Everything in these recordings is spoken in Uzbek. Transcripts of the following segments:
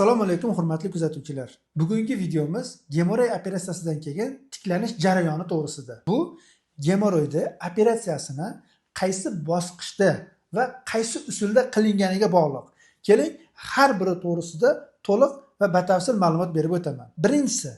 Assalomu alaykum hurmatli kuzatuvchilar. Bugungi videomiz gemoroy operatsiyasidan keyin tiklanish jarayoni to'g'risida. Bu gemoroyda operatsiyasini qaysi bosqichda va qaysi usulda qilinganiga bog'liq. Keling, har biri to'g'risida to'liq va batafsil ma'lumot berib o'taman. Birinchisi,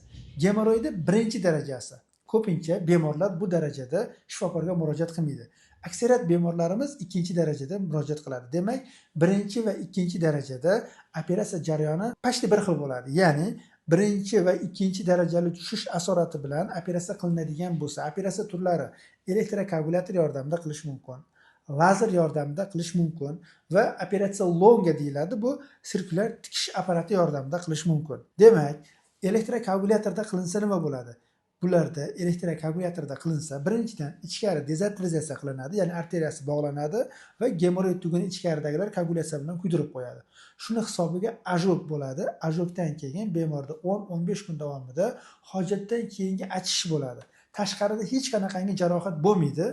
gemoroyda birinchi darajasi. Ko'pincha bemorlar bu darajada shifokorga murojaat qilmaydi. Aksariyat bemorlarimiz ikkinchi darajada murojaat qiladi. Demak, birinchi va ikkinchi darajada operatsiya jarayoni pashti bir xil bo'ladi. Ya'ni birinchi va ikkinchi darajali tushish asorati bilan operatsiya qilinadigan bo'lsa, operatsiya turlari elektrokoagulyator yordamida qilish mumkin, lazer yordamida qilish mumkin va operatsiya longa deyiladi. Bu sirkulyar tikish apparati yordamida qilish mumkin. Demak, elektrokoagulyatorda qilinsa nima bo'ladi? Bularda elektrokoagulyatorda qilinsa, birinchidan ichkari dezarterizatsiya qilinadi, ya'ni arteriyasi bog'lanadi va gemoroid tuguni ichkaridagilar koagulyatsiya bilan kuydirib qo'yadi. Shuni hisobiga ajok bo'ladi. Ajokdan keyin bemorda 10-15 kun davomida hojatdan keyingi achish bo'ladi. Tashqarida hech qanaqangi jarohat bo'lmaydi.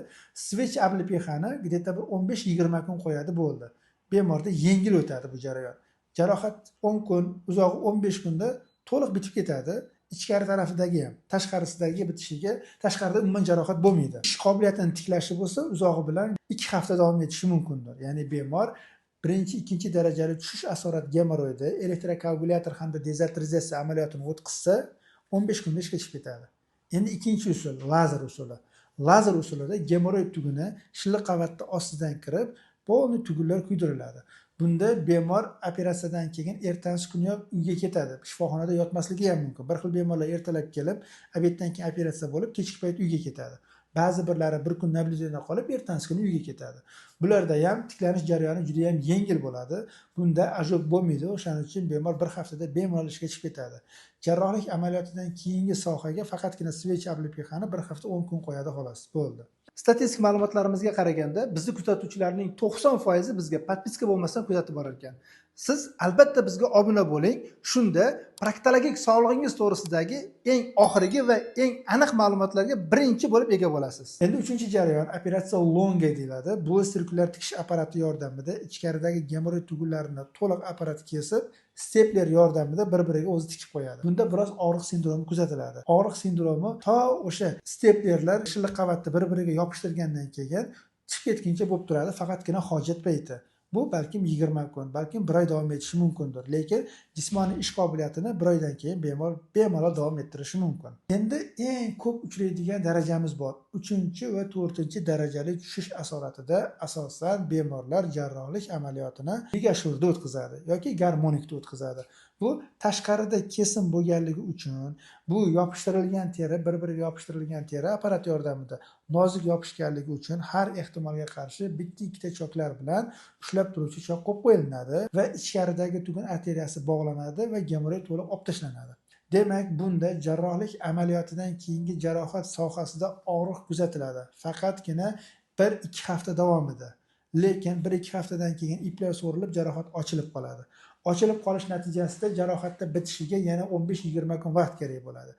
Svech ablipexani где-то 15-20 kun qo'yadi, bo'ldi. Bemorda yengil o'tadi bu jarayon. Jarohat 10 kun, uzog'i 15 kunda to'liq bitib ketadi. Ichkari tarafidagi ham, tashqarisidagi bitishiga, tashqarida umuman jarohat bo'lmaydi. Ish qobiliyatini tiklashi bo'lsa, uzog'i bilan 2 hafta davom etishi mumkindir. Ya'ni bemor birinchi, ikkinchi darajali tushish asorat gemoroidi elektrokoagulyator hamda dezarterizatsiya amaliyotini o'tkazsa, 15 kunda ishga chiqib ketadi. Endi ikkinchi usul, lazer usuli. Lazer usulida gemoroid tuguni shilliq qavatni ostidan kirib, polniy tugunlar kuydiriladi. Bunda bemor operatsiyadan keyin ertasi kuniyoq uyga ketadi. Shifoxonada yotmasligi ham mumkin. Bir xil bemorlar ertalab kelib, obeddan keyin operatsiya bo'lib, kechki payt uyga ketadi. Ba'zi birlari bir kun nablizatsiyada qolib, ertasi kuni uyga ketadi. Bularda ham tiklanish jarayoni juda ham yengil bo'ladi. Bunda ajok bo'lmaydi. O'shaning uchun bemor bir haftada bemalol ishga chiqib ketadi. Jarrohlik amaliyotidan keyingi sohaga faqatgina svech ablipexani bir hafta 10 kun qo'yadi, xolos, bo'ldi. Statistik ma'lumotlarimizga qaraganda, bizni kuzatuvchilarning 90% bizga podpiska bo'lmasdan kuzatib borar ekan. Siz albatta bizga obuna bo'ling. Shunda proktologik sog'lig'ingiz to'g'risidagi eng oxirgi va eng aniq ma'lumotlarga birinchi bo'lib ega bo'lasiz. Endi 3-jarayon operatsiya longa deyiladi. Bu sirkulyar tikish apparati yordamida ichkaridagi gemoroid tugunlarini to'liq apparat kesib, stepler yordamida bir-biriga o'zi tikib qo'yadi. Bunda biroz og'riq sindromi kuzatiladi. Og'riq sindromi to o'sha steplerlar shilliq qavatni bir-biriga yopishtirgandan keyin chiqib ketguncha bo'lib turadi, faqatgina hojat payti. Bu balkim 20 kun, balkim 1 oy davom etishi mumkindir. Lekin jismoniy ish qobiliyatini 1 oydan keyin bemalol davom ettirishi mumkin. Endi eng ko'p uchraydigan darajamiz bor. 3 va 4 darajali tushish asoratida asosan bemorlar jarrohlik amaliyotini ligashurda o'tkazadi yoki garmonikda o'tkazadi. Bu tashqarida kesim bo'lganligi uchun, bu yopishtirilgan teri, bir-biriga yopishtirilgan teri apparat yordamida nozik yopishganligi uchun har ehtimolga qarshi bitta-ikkita choklar bilan ushlab turuvchi chok qo'yib qo'yiladi va ichkaridagi tugun arteriyasi bog'lanadi va gemoroid to'liq olib tashlanadi. Demak, bunda jarrohlik amaliyotidan keyingi jarohat sohasida og'riq kuzatiladi, faqatgina 1-2 hafta davomida. Lekin 1-2 haftadan keyin iplar so'rilib jarohat ochilib qoladi. Ochilib qolish natijasida jarohatda bitishiga yana 15-20 kun vaqt kerak bo'ladi.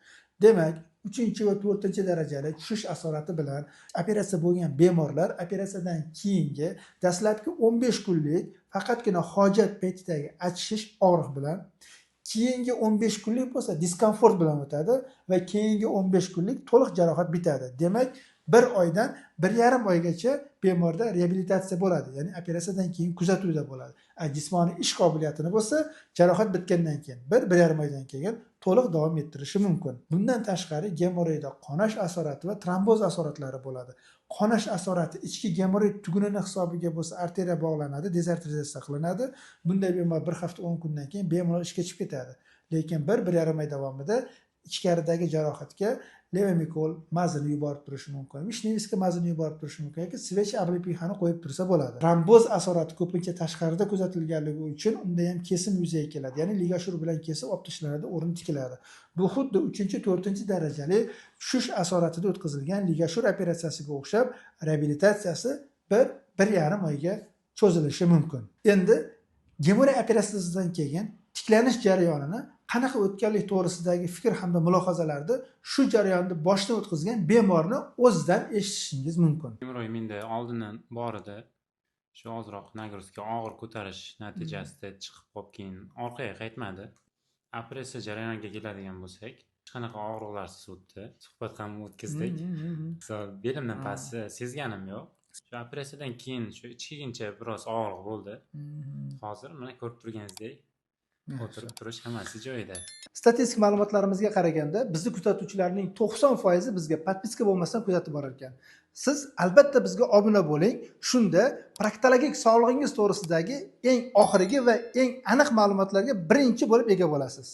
Demak, 3 va 4 darajali tushish asorati bilan operatsiya bo'lgan bemorlar operatsiyadan keyingi dastlabki 15 kunlik faqatgina hojat paytidagi achishish og'riq bilan, keyingi 15 kunlik bo'lsa diskomfort bilan o'tadi va keyingi 15 kunlik to'liq jarohat bitadi. Demak, 1 oydan 1,5 oygacha bemorda reabilitatsiya bo'ladi, ya'ni operatsiyadan keyin kuzatuvda bo'ladi. Jismoniy ish qobiliyatini bo'lsa, jarohat bitgandan keyin 1-1,5 oydan keyin to'liq davom ettirishi mumkin. Bundan tashqari gemoroidda qonash asorati va tromboz asoratlari bo'ladi. Qonash asorati ichki gemoroid tugunini hisobiga bo'lsa, arteriya bog'lanadi, dezarterizatsiya qilinadi. Bunday bemor 1 hafta 10 kundan keyin bemalol ishga chiqib ketadi. Lekin 1-1,5 oy davomida ichkaridagi jarohatga levomikol mazini yuborib turishi mumkin. Mishneviska mazini yuborib turishi mumkin yoki svech ablipexani qo'yib tursa bo'ladi. Tromboz asorati ko'pincha tashqarida kuzatilganligi uchun unda ham kesim yuzaga keladi. Ya'ni ligashur bilan kesib olib tashlanadi, o'rni tikiladi. Bu xuddi 3-4 darajali tushish asoratida o'tkazilgan ligashur operatsiyasiga o'xshab, reabilitatsiyasi 1-1,5 oyga cho'zilishi mumkin. Endi gemoroid operatsiyasidan keyin tiklanish jarayonini qanaqa o'tganlik to'g'risidagi fikr hamda mulohazalarni shu jarayonni boshdan o'tkazgan bemorni o'zidan eshitishingiz mumkin. Gemoroy menda oldindan bor edi. Shu ozroq nagruzka og'ir ko'tarish natijasida chiqib qolib, keyin orqaga qaytmadi. Operatsiya jarayoniga keladigan bo'lsak, hech qanaqa og'riqlarsiz o'tdi. Suhbat ham o'tkazdik. Misol, belimdan pasti sezganim yo'q. Shu operatsiyadan keyin shu ichkigincha biroz og'riq bo'ldi. Hozir mana ko'rib turganingizdek, o'tirib turish hammasi joyida. Statistik ma'lumotlarimizga qaraganda, bizni kuzatuvchilarning 90% bizga podpiska bo'lmasdan kuzatib borar ekan. Siz albatta bizga obuna bo'ling. Shunda proktologik sog'lig'ingiz to'g'risidagi eng oxirgi va eng aniq ma'lumotlarga birinchi bo'lib ega bo'lasiz.